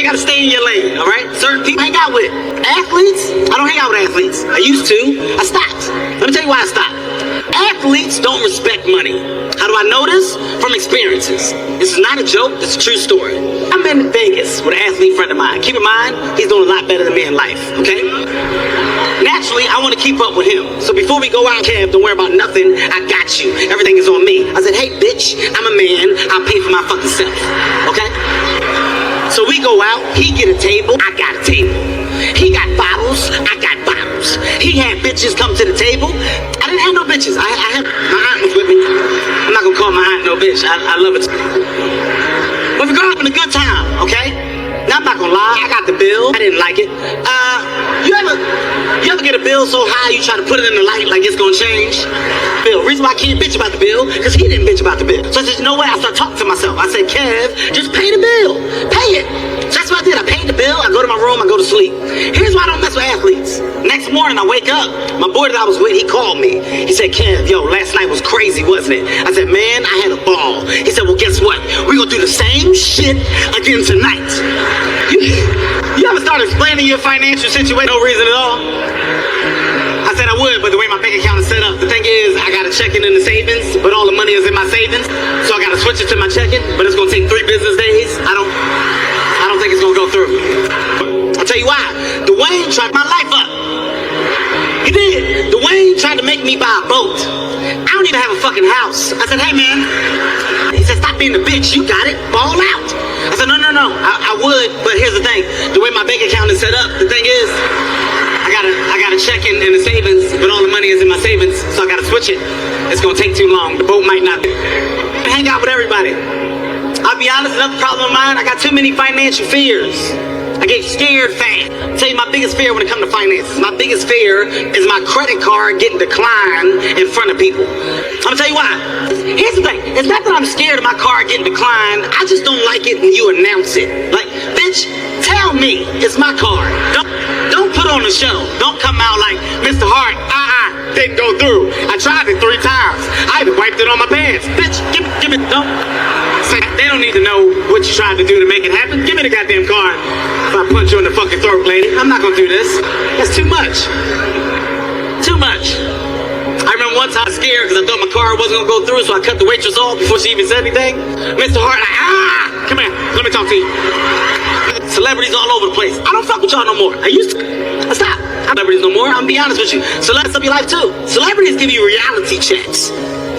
gotta stay in your lane, all right? Certain people hang out with. Athletes, I don't hang out with athletes. I used to, I stopped. Let me tell you why I stopped. Athletes don't respect money. How do I know this? From experiences. This is not a joke, this is a true story. I'm in Vegas with an athlete friend of mine. Keep in mind, he's doing a lot better than me in life, okay? Naturally, I want to keep up with him. So before we go out, Kev, don't worry about nothing. I got you. Everything is on me. I said, hey, bitch, I'm a man. I'll pay for my fucking self, okay? So we go out, he get a table, I got a table. He got bottles, I got bottles. He had bitches come to the table. I didn't have no bitches. I had, my aunt was with me. I'm not gonna call my aunt no bitch. I love it. But we're having a good time, okay? Now, I'm not gonna lie, I got the bill. I didn't like it. You ever get a bill so high you try to put it in the light like it's gonna change? Bill. Reason why I can't bitch about the bill, because he didn't bitch about the bill. So I said, you know what? I started talking to myself. I said, Kev, just pay the bill. Pay it. So that's what I did. I paid the bill, I go to my room, I go to sleep. Here's why I don't mess with athletes. Next morning I wake up, my boy that I was with, he called me. He said, Kev, yo, last night was crazy, wasn't it? I said, man, I had a ball. He said, well, guess what? We're gonna do the same shit again tonight. You ever start explaining your financial situation? No reason at all. I said I would, but the way my bank account is set up, the thing is, I got a checking in the savings, but all the money is in my savings, so I got to switch it to my checking, but it's going to take 3 business days. I don't think it's going to go through. I'll tell you why. Dwayne tried my life up. He did. Dwayne tried to make me buy a boat. I don't even have a fucking house. I said, hey, man. He said, stop being a bitch. You got it. Ball out. I said, no. I would, but here's the thing. The way my bank account is set up, the thing is, I got a check in the savings, but all the money is in my savings, so I got to switch it. It's going to take too long. The boat might not hang out with everybody. I'll be honest, another problem of mine, I got too many financial fears. I get scared fast. I'll tell you my biggest fear when it comes to finances. My biggest fear is my credit card getting declined in front of people. I'm gonna tell you why. Here's the thing. It's not that I'm scared of my card getting declined. I just don't like it when you announce it. Like, bitch, tell me it's my card. Don't put on the show. Don't come out like, Mr. Hart, didn't go through. I tried it 3 times. I even wiped it on my pants. Bitch, give me, don't. They don't need to know what you tried to do to make it happen. Give me the goddamn card. If I punch you in the fucking throat, lady, I'm not gonna do this. That's too much. Too much. I remember one time I was scared because I thought my card wasn't gonna go through, so I cut the waitress off before she even said anything. Mr. Hart, come here, let me talk to you. Celebrities all over the place. I don't fuck with y'all no more. I used to. Stop. Celebrities no more. I'm gonna be honest with you. Celebrities up your life too. Celebrities give you reality checks.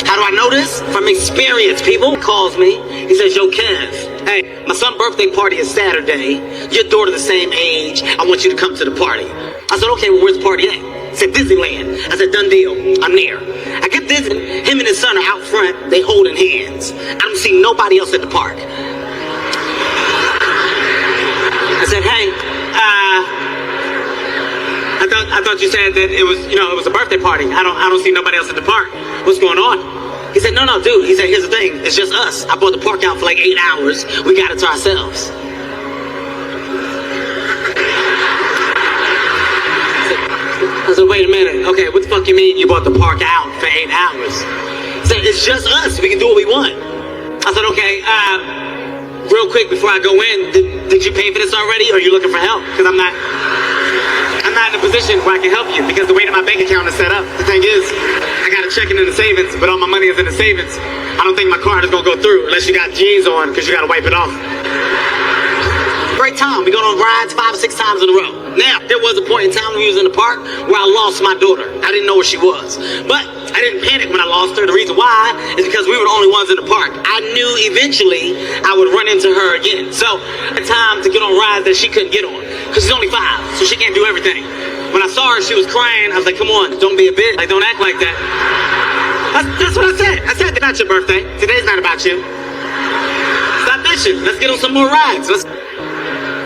How do I know this? From experience, people. He calls me. He says, yo, Kev, hey, my son's birthday party is Saturday. Your daughter the same age. I want you to come to the party. I said, okay, well, where's the party at? He said, Disneyland. I said, done deal. I'm there. I get Disney. Him and his son are out front. They holding hands. I don't see nobody else at the park. I said, hey, I thought you said that it was, it was a birthday party. I don't see nobody else at the park. What's going on? He said, no, dude. He said, here's the thing. It's just us. I bought the park out for like 8 hours. We got it to ourselves. I said, wait a minute. Okay, what the fuck you mean you bought the park out for 8 hours? He said, it's just us. We can do what we want. I said, okay, real quick before I go in, did you pay for this already, or are you looking for help? Because I'm not in a position where I can help you, because the way that my bank account is set up, the thing is, I got a checking in the savings, but all my money is in the savings. I don't think my card is gonna go through unless you got G's on, because you gotta wipe it off. Great time. We go on rides 5 or 6 times in a row. Now, there was a point in time when we was in the park where I lost my daughter. I didn't know where she was. But I didn't panic when I lost her. The reason why is because we were the only ones in the park. I knew eventually I would run into her again. So, a time to get on rides that she couldn't get on. Because she's only 5, so she can't do everything. When I saw her, she was crying. I was like, come on, don't be a bitch. Like, don't act like that. That's what I said. I said, it's not your birthday. Today's not about you. Stop bitching. Let's get on some more rides.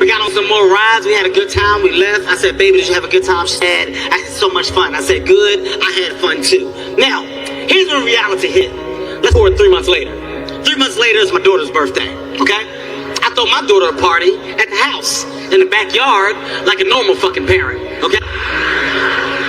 We got on some more rides. We had a good time. We left. I said, baby, did you have a good time? She said, I had so much fun. I said, good. I had fun too. Now, here's when reality hit. Let's forward 3 months later. 3 months later is my daughter's birthday, okay? I throw my daughter a party at the house, in the backyard, like a normal fucking parent, okay?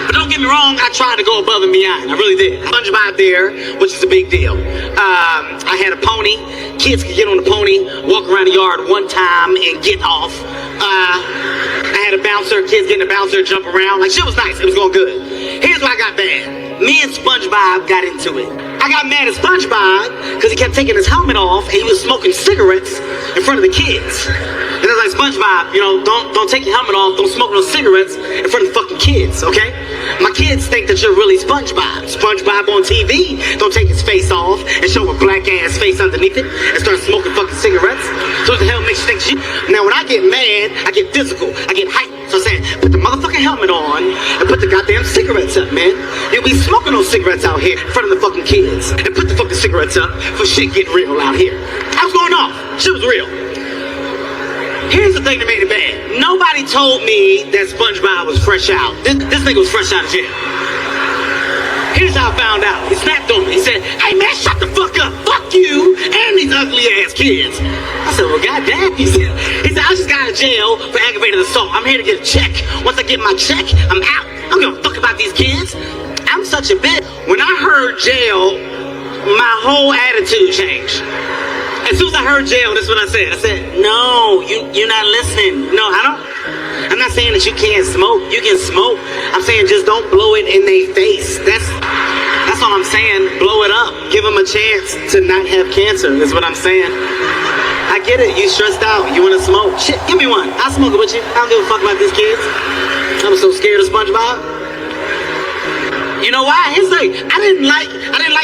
But don't get me wrong, I tried to go above and beyond. I really did. SpongeBob there, which is a big deal. I had a pony. kids could get on the pony, walk around the yard one time, and get off. I had a bouncer, kids getting a bouncer, jump around. Like, shit was nice. It was going good. Here's why I got bad. Me and SpongeBob got into it. I got mad at SpongeBob because he kept taking his helmet off and he was smoking cigarettes in front of the kids. And I was like, SpongeBob, you know, don't take your helmet off, don't smoke no cigarettes in front of the fucking kids, okay? My kids think that you're really SpongeBob. SpongeBob on TV, don't take his face off and show a black ass face underneath it and start smoking fucking cigarettes. So what the hell makes you think shit? Now when I get mad, I get physical, I get hyped. So I'm saying, put the motherfucking helmet on and put the goddamn cigarettes up, man. You'll be smoking those cigarettes out here in front of the fucking kids. And put the fucking cigarettes up for shit getting real out here. I was going off. Shit was real. Here's the thing that made it bad. Nobody told me that SpongeBob was fresh out. This nigga was fresh out of jail. Here's how I found out. He snapped on me. He said, hey man, shut the fuck up. Fuck you and these ugly ass kids. I said, well, goddamn. He said, I just got out of jail for aggravated assault. I'm here to get a check. Once I get my check, I'm out. I don't give a fuck about these kids. I'm such a bitch. When I heard jail, my whole attitude changed. As soon as I heard jail, this is what I said. I said, no, you're not listening. No, I'm not saying that you can't smoke. You can smoke. I'm saying just don't blow it in their face. That's all I'm saying. Blow it up. Give them a chance to not have cancer. That's what I'm saying. I get it. You stressed out. You want to smoke. Shit, give me one. I'll smoke it with you. I don't give a fuck about these kids. I'm so scared of SpongeBob. You know why? Here's the thing. I didn't like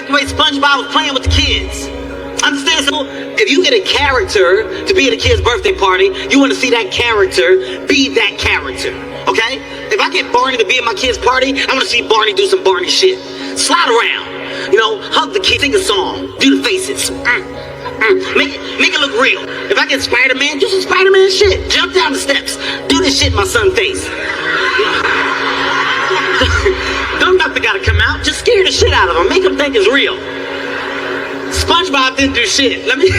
the way SpongeBob was playing with the kids. Understand? So if you get a character to be at a kid's birthday party, you want to see that character be that character. Okay? If I get Barney to be at my kid's party, I want to see Barney do some Barney shit. Slide around. You know, hug the kid, sing a song, do the faces. Make it look real. If I get Spider-Man, do some Spider-Man shit. Jump down the steps. Do this shit in my son's face. Don't nothing gotta come out. Just scare the shit out of them. Make them think it's real. SpongeBob didn't do shit. Let me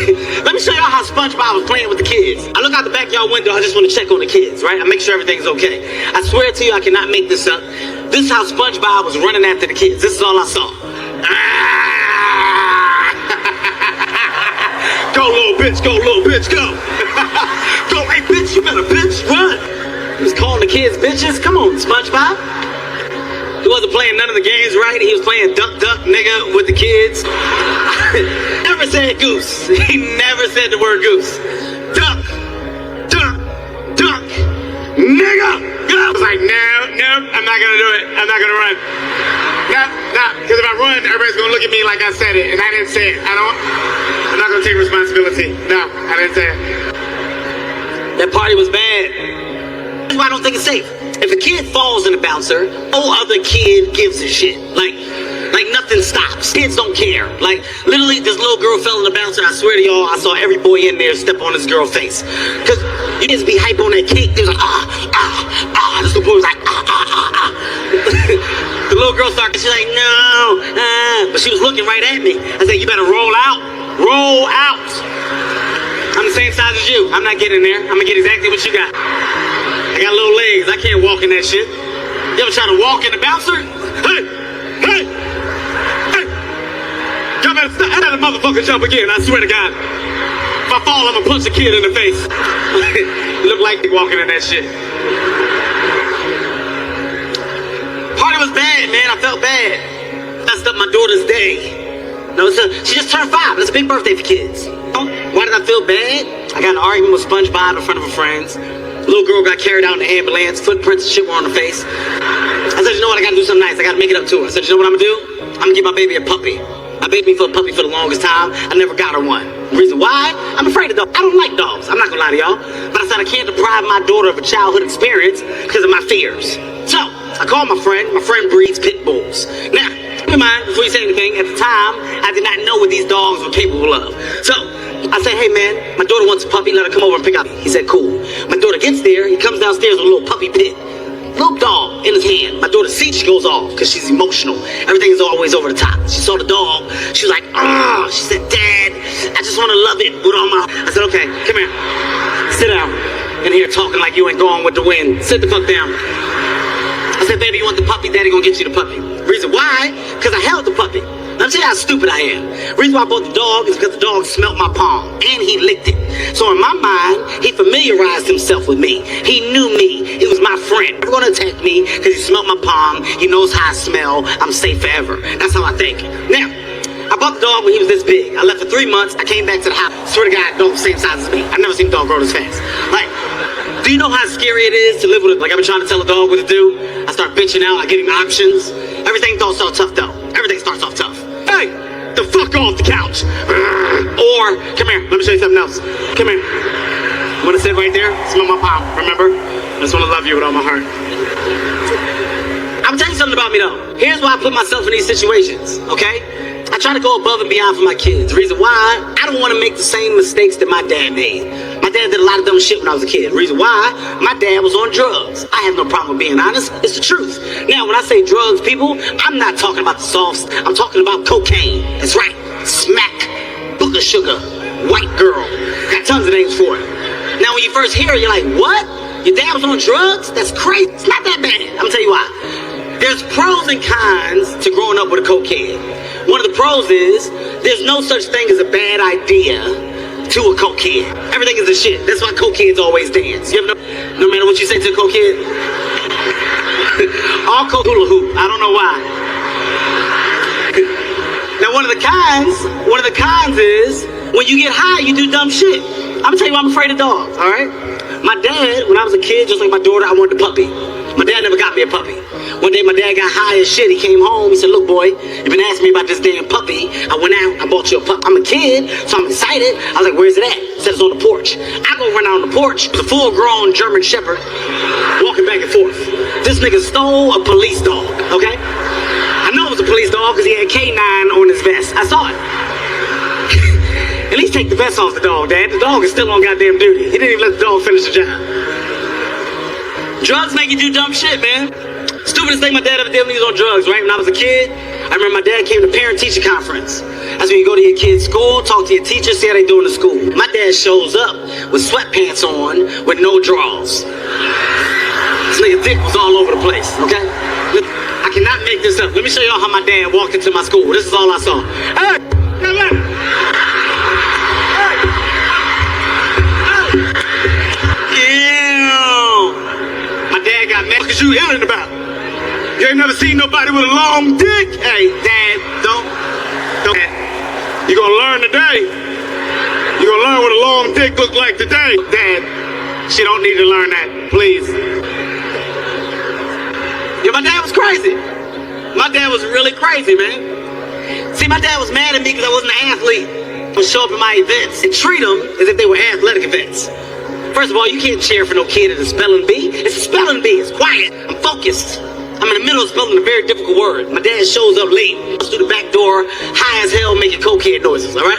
show y'all how SpongeBob was playing with the kids. I look out the backyard window. I just want to check on the kids, right? I make sure everything's okay. I swear to you, I cannot make this up. This is how SpongeBob was running after the kids. This is all I saw. Go, little bitch. Go, little bitch. Go. Go, hey, bitch. You better bitch. Run. He was calling the kids bitches. Come on, SpongeBob. He wasn't playing none of the games right. He was playing duck, duck, nigga with the kids. Never said goose. He never said the word goose. Duck, duck, duck, nigga. I was like, no, I'm not gonna do it. I'm not gonna run. No, because if I run, everybody's gonna look at me like I said it, and I didn't say it. I'm not gonna take responsibility. No, I didn't say it. That party was bad. That's why I don't think it's safe. If a kid falls in a bouncer, no other kid gives a shit. Like nothing stops. Kids don't care. Like, literally, this little girl fell in the bouncer. I swear to y'all, I saw every boy in there step on this girl's face. Because you just be hype on that cake. They was like, This little boy was like, The little girl started, she's like, no, But she was looking right at me. I said, you better roll out. Roll out. I'm the same size as you. I'm not getting there. I'm going to get exactly what you got. I got little legs. I can't walk in that shit. You ever try to walk in the bouncer? Hey! Y'all better stop. I had a motherfucker jump again. I swear to God. If I fall, I'm gonna punch a kid in the face. Look like he walking in that shit. Party was bad, man. I felt bad. Messed up my daughter's day. No, she just turned 5. It's a big birthday for kids. Why did I feel bad? I got in an argument with SpongeBob in front of her friends. Little girl got carried out in the ambulance, footprints and shit were on her face. I said, you know what, I gotta do something nice. I gotta make it up to her. I said, you know what I'm gonna do? I'm gonna give my baby a puppy. I begged me for a puppy for the longest time. I never got her one. The reason why? I'm afraid of dogs. I don't like dogs. I'm not gonna lie to y'all. But I said I can't deprive my daughter of a childhood experience because of my fears. So, I called my friend. My friend breeds pit bulls. Now, keep in mind, before you say anything, at the time, I did not know what these dogs were capable of. So, I said, hey man, my daughter wants a puppy, let her come over and pick up. He said, cool. My daughter gets there, he comes downstairs with a little puppy pit. Little dog in his hand. My daughter sees, she goes off because she's emotional. Everything is always over the top. She saw the dog, she was like, she said, Dad, I just want to love it with all my... I said, okay, come here. Sit down. In here talking like you ain't going with the wind. Sit the fuck down. I said, baby, you want the puppy? Daddy gonna get you the puppy. Reason why? Because I held the puppy. Let me tell you how stupid I am. Reason why I bought the dog is because the dog smelt my palm and he licked it. So in my mind, he familiarized himself with me. He knew me. He was my friend. Never gonna attack me because he smelt my palm. He knows how I smell. I'm safe forever. That's how I think. Now, I bought the dog when he was this big. I left for 3 months. I came back to the house. Swear to God, dog the same size as me. I've never seen a dog grow this fast. Like, do you know how scary it is to live with it? Like, I've been trying to tell a dog what to do. I start bitching out. I give him options. Everything starts off tough, though. Everything starts off tough. Hey, the fuck off the couch. Or, come here. Let me show you something else. Come here. You want to sit right there? Smell my palm. Remember? I just want to love you with all my heart. I'm gonna tell you something about me, though. Here's why I put myself in these situations, okay? I try to go above and beyond for my kids. The reason why, I don't want to make the same mistakes that my dad made. My dad did a lot of dumb shit when I was a kid. The reason why, my dad was on drugs. I have no problem with being honest. It's the truth. Now, when I say drugs, people, I'm not talking about the softs. I'm talking about cocaine. That's right. Smack. Booger sugar. White girl. Got tons of names for it. Now, when you first hear it, you're like, what? Your dad was on drugs? That's crazy. It's not that bad. I'm gonna tell you why. There's pros and cons to growing up with a cokehead. One of the pros is there's no such thing as a bad idea to a cokehead. Everything is a shit. That's why cokeheads always dance. You ever know? No matter what you say to a cokehead, all coke hula hoop. I don't know why. Now one of the cons is when you get high, you do dumb shit. I'm gonna tell you why I'm afraid of dogs. All right. My dad, when I was a kid, just like my daughter, I wanted a puppy. My dad never got me a puppy. One day my dad got high as shit. He came home. He said, look, boy, you've been asking me about this damn puppy. I went out. I bought you a puppy. I'm a kid, so I'm excited. I was like, where's it at? He said, it's on the porch. I go run out on the porch. It's a full-grown German Shepherd walking back and forth. This nigga stole a police dog, okay? I know it was a police dog because he had K9 on his vest. I saw it. At least take the vest off the dog, Dad. The dog is still on goddamn duty. He didn't even let the dog finish the job. Drugs make you do dumb shit, man. Stupidest thing my dad ever did when he was on drugs, right? When I was a kid, I remember my dad came to parent-teacher conference. That's when you go to your kid's school, talk to your teacher, see how they doing in school. My dad shows up with sweatpants on with no drawers. This nigga dick was all over the place, okay? I cannot make this up. Let me show y'all how my dad walked into my school. This is all I saw. Hey, come on. My dad got mad. What is you yelling about? You ain't never seen nobody with a long dick. Hey, Dad, don't. You gonna learn today. You gonna learn what a long dick look like today. Dad, she don't need to learn that, please. Yeah, my dad was crazy. My dad was really crazy, man. See, my dad was mad at me because I wasn't an athlete. I would show up at my events and treat them as if they were athletic events. First of all, you can't cheer for no kid at a spelling bee. It's a spelling bee. It's quiet. I'm focused. I'm in the middle of spelling a very difficult word. My dad shows up late. Goes through the back door, high as hell, making cokehead noises, all right?